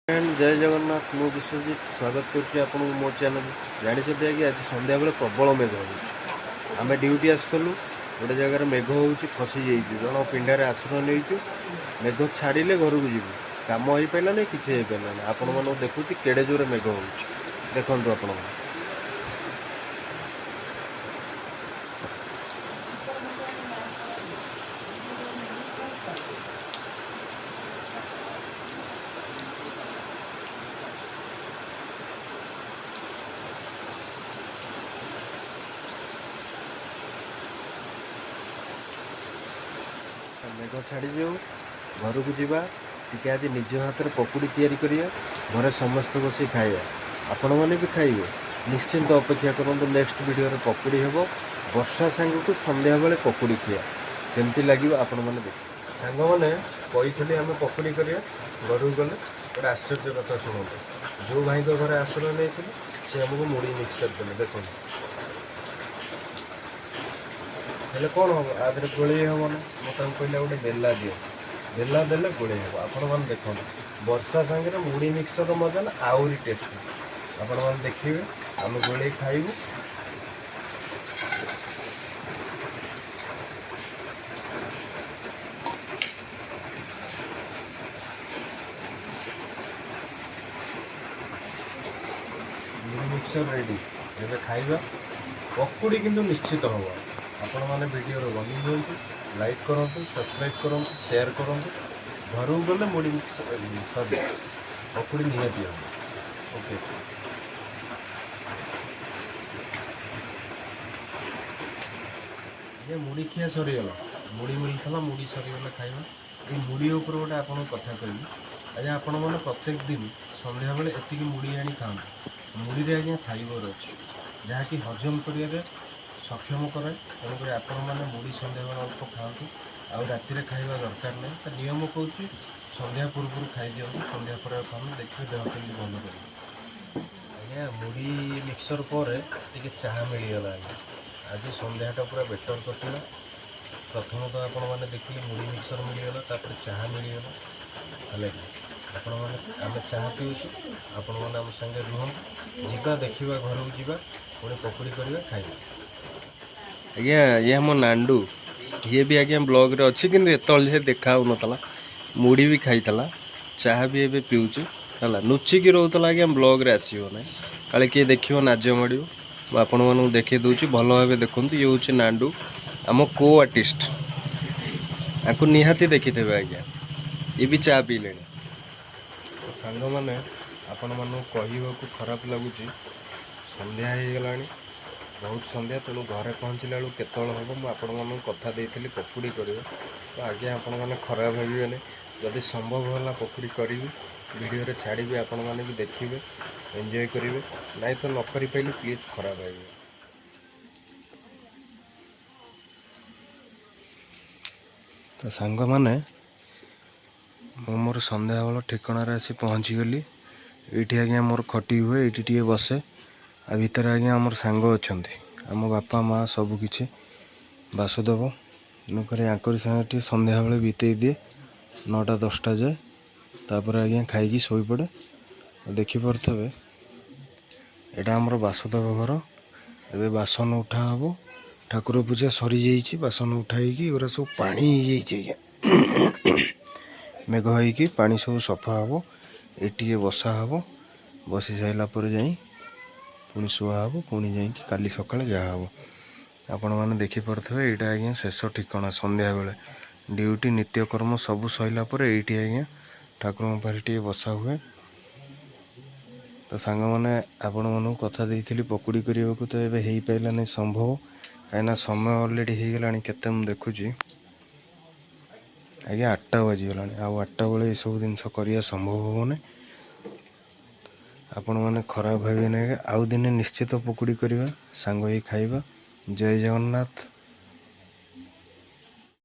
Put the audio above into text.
Friend जय जगन्नाथ मु विश्वजित स्वागत करुच्ची आपन मो चैनल जानते कि आज सन्ध्या बेले प्रबल मेघ हो आम ड्यूटी आसलु गोटे जगार मेघ हो फसी जन पिंडार आश्रय नहीं मेघ छाड़े घर को जीव कम हो पारा नहीं किसी हो पारा आपण मन देखुच केड़े जोरे मेघ हो देखु आपण मेघ छाड़ी जाऊ घर को जीवा टी आज निज हाथ में पकुड़ी तैयारी करिया घरे समस्त बस खाइबा आपण मैंने भी खाइबे निश्चिंत अपेक्षा करूँ नेक्स्ट वीडियो रे पकुड़ी हे वर्षा सांग को संध्या बेले पकुड़ी खिया केमती लगे आपण मैंने देख सांग मैंने कही आम पकुड़ी करिया घर को गले गोटे आश्चर्य कथा शुणु जो भाई घर आश्रय नहीं सी आमको मुड़ी मिक्सर देने देखो हेल्ले कौन हम आदि गोल हम ना मुझे कहला गोटे बेला दियो बेला देले गोल हम आपण मैंने देख वर्षा सांगे मुड़ी मिक्सर मजा ना आहरी टेस्टी आपण मैंने देखिए आम गोल खाइबू मुड़ी मिक्सर रेडी एबे खाइबा पकुड़ी किंतु निश्चित हम आपण मैंने वीडियो बनी दिंतु लाइक करूँ सब्सक्राइब करूँ शेयर करूँ घर को गले मुड़ी सॉरी पकुड़ी निहाती ओके ये मुड़ी खिया सरीगला मुड़ी मिलता मुड़ी सरीगला खाइबा ये मुड़ी उपर गोटे आपन कथा कहबी आज आपण मैंने प्रत्येक दिन संध्या बेले एतिक मुड़ी आनी खाते मुड़ी आज्ञा फाइबर अच्छे जहाँकि हजम करिया सक्षम कराए तेणुक आपण मैंने मुड़ी संध्या बेले अल्प खातु आउ राति खाइबा दरकार नहीं तो नियम कौच संध्या पूर्व खाई दिखाँ संध्या पर खाऊँ देखिए देह केमती भल कर आज्ञा मुड़ी मिक्सर पर टे चाह मिलगला आज्ञा आज संध्याटा पूरा बेटर कटिला प्रथम तो आपण मैंने देखिए मुड़ी मिक्सर मिलगला तापर चाह मिलगला है कि आपण मैंने आम चाह पीऊँ आपण मैंने आम सागे रुहन जा देखा घर को जीवा पुणी पकुड़ी करवा खाइबा आज्ञा ये मो नांडू ये भी आज्ञा ब्लॉग रे अच्छी किंतु एतले देखा ना मुड़ी भी खाई चाह भी एबे पीऊँ है नुचिकी रोला आज्ञा ब्लॉग रे आसो ना काले किए देखियो नाज माड़ आपण मानू देखे दूची भल भाव देखूँ ये हूँ नांडू आम को आर्टिस्ट आपको निहाती देखिथे आज्ञा ये भी चाह पीले सांग मैंने आपण मानू कहवाक खराब लगुच संध्या हो गला बहुत संध्या तेणु घरे पहुँचला बेलू केत हम मुझे कथा देती पकुड़ी कर तो आज्ञा आपण मैंने खराब भावे जदि संभव है पकुड़ी करी वीडियो छाड़ी आपण मैंने भी देखिए एंजॉय करेंगे नाई तो न करी पाइली प्लीज खराब भावे तो सांग मैंने मोर संध्या बेल ठिकाण आसी पहुँची गली ये आज्ञा मोर खटी हुए ये टे बसे आ भितर आज्ञा आमर सांग अच्छा आम बापा माँ सबकि बासुदेव तेणुक आंकरी सांगे संध्या बेले बीते दिए 9टा 10टा जाए तापर आज्ञा खाई शोई पड़े देखिपे यहाँ आमर बासुदेव घर एवं बासन उठा हम ठाकुर पूजा सरी जाइए बासन उठाई एरा सब पानी आज्ञा मेघ हो पानी सब सफा हम ये बसा हम बसी सारापर जा पुणी शुआ हम पुणी जा काली सका जहाँ हम आपण मैंने देखिपे यहाँ आज्ञा शेष ठिकाना संध्या बेले ड्यूटी नित्यकर्म सब सैलापर ये आज्ञा ठाकुर पाखे टे बसा हुए तो सांग मैंने आपण मन कथा देती पकुड़ी करने को तो ये हो पारा नहीं संभव कहीं समय अलरेडी हो गला केते मुझे देखुची आज्ञा 8टा बाजीगला आउ 8टा बेले ये सब जिन करवा संभव हेनी आपण मैंने खराब भावे ना आउ दिने निश्चित पकुड़ी करवा सांग ही खाइबा जय जगन्नाथ।